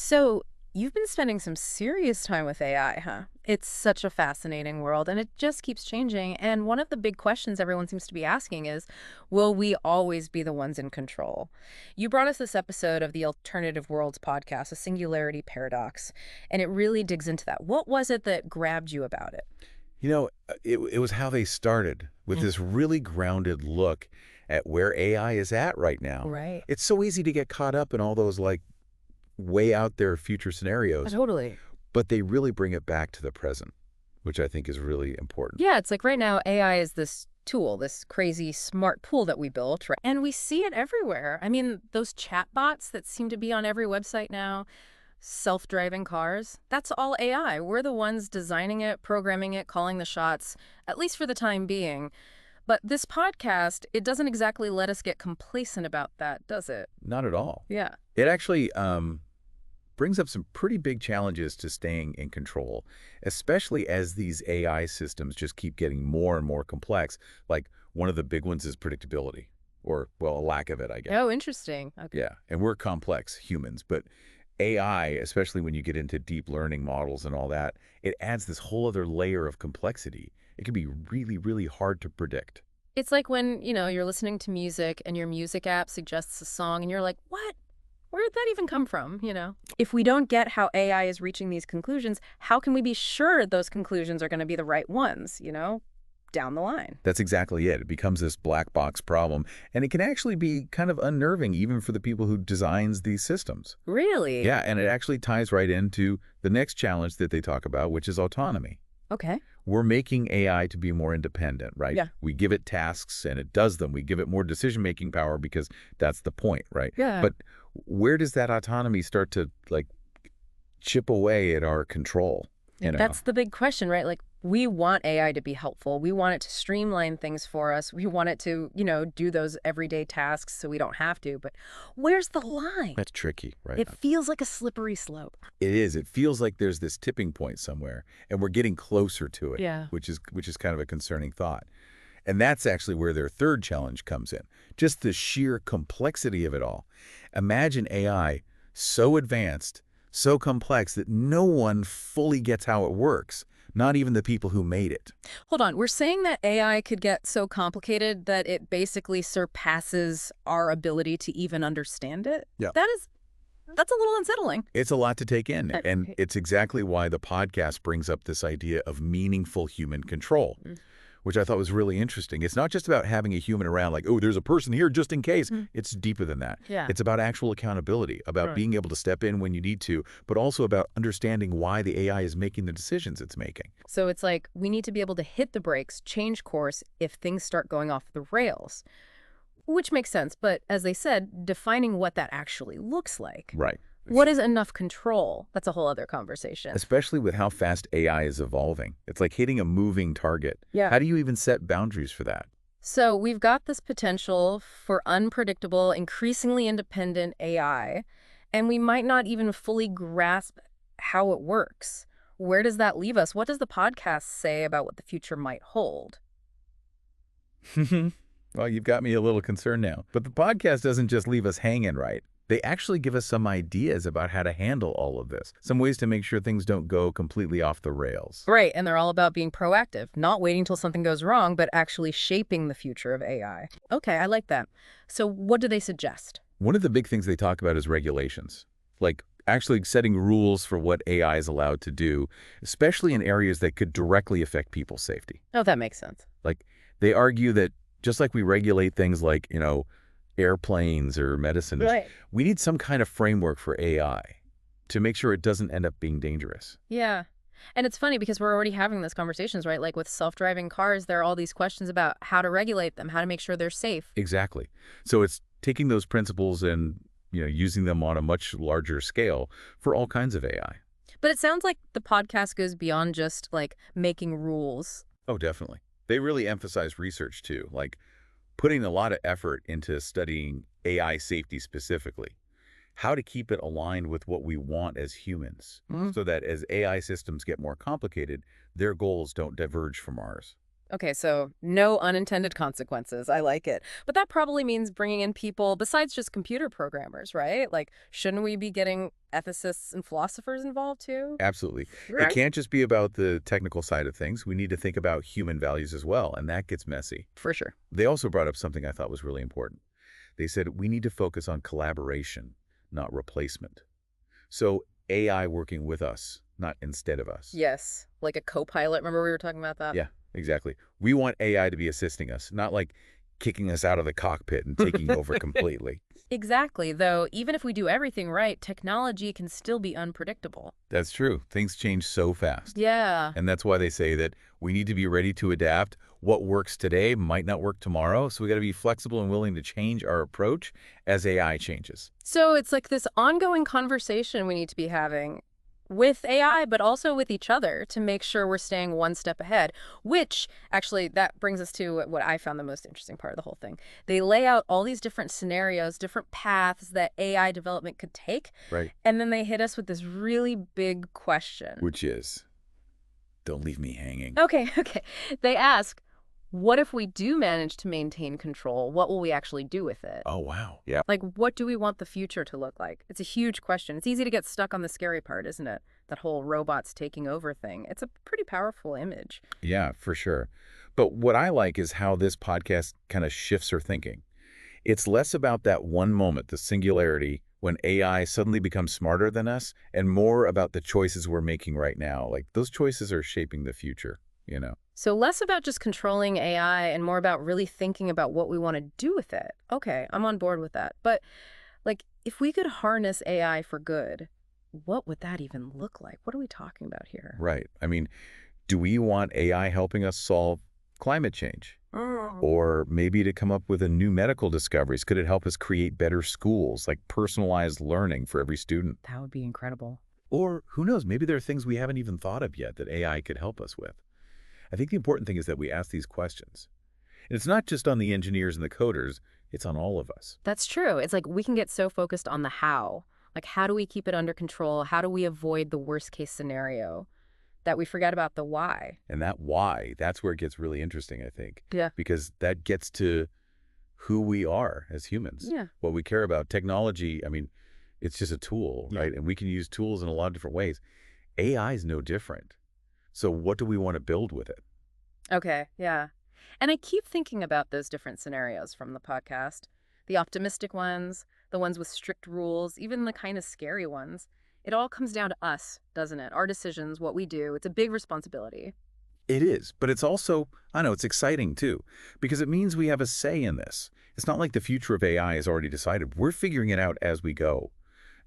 So, you've been spending some serious time with AI, huh? It's such a fascinating world, and it just keeps changing. And one of the big questions everyone seems to be asking is, will we always be the ones in control? You brought us this episode of the Alternative Worlds podcast, a Singularity Paradox, and it really digs into that. What was it that grabbed you about it? It was how they started with this really grounded look at where AI is at right now. Right. It's so easy to get caught up in all those like way out there future scenarios, Totally. but they really bring it back to the present, which I think is really important. Yeah, it's like right now, AI is this tool, this crazy smart tool that we built, right? And we see it everywhere. I mean, those chatbots that seem to be on every website now, self-driving cars, that's all AI. We're the ones designing it, programming it, calling the shots, at least for the time being. But this podcast, it doesn't exactly let us get complacent about that, does it? Not at all. Yeah. It actually brings up some pretty big challenges to staying in control, especially as these AI systems just keep getting more and more complex. Like one of the big ones is predictability, or, well, a lack of it, I guess. Oh, interesting. Okay. Yeah, and we're complex humans, but AI, especially when you get into deep learning models and all that, it adds this whole other layer of complexity. It can be really, really hard to predict. It's like when, you're listening to music and your music app suggests a song and you're like, what? Where did that even come from, If we don't get how AI is reaching these conclusions, how can we be sure those conclusions are going to be the right ones, down the line? That's exactly it. It becomes this black box problem, and it can actually be kind of unnerving even for the people who designs these systems. Really? Yeah, and it actually ties right into the next challenge that they talk about, which is autonomy. Okay. We're making AI to be more independent, right? Yeah. We give it tasks and it does them. We give it more decision-making power because that's the point, right? Yeah. But where does that autonomy start to like chip away at our control? That's the big question, right? Like, we want AI to be helpful. We want it to streamline things for us. We want it to, do those everyday tasks so we don't have to. But where's the line? That's tricky, right? It feels like a slippery slope. It is. It feels like there's this tipping point somewhere, and we're getting closer to it, Yeah. which is kind of a concerning thought. And that's actually where their third challenge comes in, just the sheer complexity of it all. Imagine AI so advanced, so complex that no one fully gets how it works, not even the people who made it. Hold on. We're saying that AI could get so complicated that it basically surpasses our ability to even understand it? Yeah. That's a little unsettling. It's a lot to take in, and Okay. it's exactly why the podcast brings up this idea of meaningful human control, which I thought was really interesting. It's not just about having a human around like, oh, there's a person here just in case. It's deeper than that. Yeah. It's about actual accountability, about Right. being able to step in when you need to, but also about understanding why the AI is making the decisions it's making. So it's like we need to be able to hit the brakes, change course if things start going off the rails, which makes sense. But as they said, defining what that actually looks like. Right. What is enough control? That's a whole other conversation. Especially with how fast AI is evolving. It's like hitting a moving target. Yeah. How do you even set boundaries for that? So we've got this potential for unpredictable, increasingly independent AI, and we might not even fully grasp how it works. Where does that leave us? What does the podcast say about what the future might hold? Well, you've got me a little concerned now. But the podcast doesn't just leave us hanging, right? They actually give us some ideas about how to handle all of this, some ways to make sure things don't go completely off the rails. Right, and they're all about being proactive, not waiting till something goes wrong, but actually shaping the future of AI. Okay, I like that. So what do they suggest? One of the big things they talk about is regulations, like actually setting rules for what AI is allowed to do, especially in areas that could directly affect people's safety. Oh, that makes sense. Like they argue that just like we regulate things like, airplanes or medicine, Right. we need some kind of framework for AI to make sure it doesn't end up being dangerous. Yeah. And it's funny because we're already having these conversations, right? Like with self-driving cars, there are all these questions about how to regulate them, how to make sure they're safe. Exactly. So it's taking those principles and, using them on a much larger scale for all kinds of AI. But it sounds like the podcast goes beyond just like making rules. Oh, definitely. They really emphasize research too, like putting a lot of effort into studying AI safety specifically, how to keep it aligned with what we want as humans, so that as AI systems get more complicated, their goals don't diverge from ours. Okay, so no unintended consequences. I like it. But that probably means bringing in people besides just computer programmers, right? Like, shouldn't we be getting ethicists and philosophers involved too? Absolutely. It Right. can't just be about the technical side of things. We need to think about human values as well, and that gets messy. For sure. They also brought up something I thought was really important. They said we need to focus on collaboration, not replacement. So AI working with us, not instead of us. Yes, like a co-pilot. Remember we were talking about that? Yeah, exactly. We want AI to be assisting us, not like kicking us out of the cockpit and taking over completely. Exactly, though even if we do everything right, technology can still be unpredictable. That's true. Things change so fast. Yeah. And that's why they say that we need to be ready to adapt. What works today might not work tomorrow, so we got to be flexible and willing to change our approach as AI changes. So it's like this ongoing conversation we need to be having with AI, but also with each other to make sure we're staying one step ahead, which actually that brings us to what I found the most interesting part of the whole thing. They lay out all these different scenarios, different paths that AI development could take, Right. and then they hit us with this really big question. Which is, don't leave me hanging. Okay, okay. They ask, what if we do manage to maintain control? What will we actually do with it? Oh, wow. Yeah. Like, what do we want the future to look like? It's a huge question. It's easy to get stuck on the scary part, isn't it? That whole robots taking over thing. It's a pretty powerful image. Yeah, for sure. But what I like is how this podcast kind of shifts our thinking. It's less about that one moment, the singularity, when AI suddenly becomes smarter than us, and more about the choices we're making right now. Like, those choices are shaping the future. So, less about just controlling AI and more about really thinking about what we want to do with it. Okay, I'm on board with that. But, like, if we could harness AI for good, what would that even look like? What are we talking about here? Right. I mean, do we want AI helping us solve climate change? Mm. Or maybe to come up with a new medical discoveries? Could it help us create better schools, like personalized learning for every student? That would be incredible. Or who knows, maybe there are things we haven't even thought of yet that AI could help us with. I think the important thing is that we ask these questions. And it's not just on the engineers and the coders, it's on all of us. That's true. It's like we can get so focused on the how. Like, how do we keep it under control? How do we avoid the worst case scenario that we forget about the why? And that why, that's where it gets really interesting, I think, Yeah. because that gets to who we are as humans, Yeah. what we care about. Technology, I mean, it's just a tool, Yeah. right? And we can use tools in a lot of different ways. AI is no different. So what do we want to build with it? Okay. Yeah. And I keep thinking about those different scenarios from the podcast, the optimistic ones, the ones with strict rules, even the kind of scary ones. It all comes down to us, doesn't it? Our decisions, what we do. It's a big responsibility. It is, but it's also, I know, it's exciting too, because it means we have a say in this. It's not like the future of AI is already decided. We're figuring it out as we go,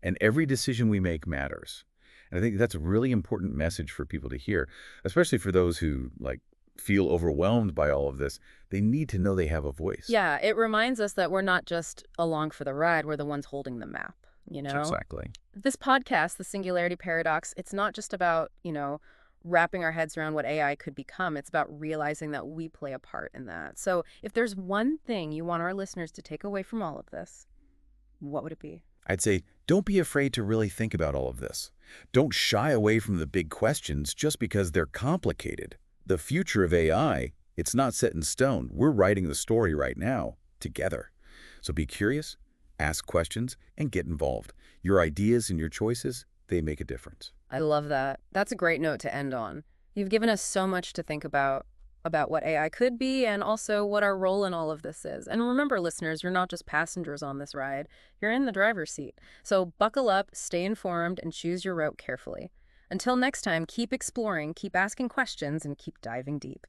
and every decision we make matters. And I think that's a really important message for people to hear, especially for those who, like, feel overwhelmed by all of this. They need to know they have a voice. Yeah, it reminds us that we're not just along for the ride, we're the ones holding the map, you know? Exactly. This podcast, The Singularity Paradox, it's not just about, wrapping our heads around what AI could become. It's about realizing that we play a part in that. So if there's one thing you want our listeners to take away from all of this, what would it be? I'd say, don't be afraid to really think about all of this. Don't shy away from the big questions just because they're complicated. The future of AI, it's not set in stone. We're writing the story right now, together. So be curious, ask questions, and get involved. Your ideas and your choices, they make a difference. I love that. That's a great note to end on. You've given us so much to think about what AI could be and also what our role in all of this is. And remember, listeners, you're not just passengers on this ride. You're in the driver's seat. So buckle up, stay informed, and choose your route carefully. Until next time, keep exploring, keep asking questions, and keep diving deep.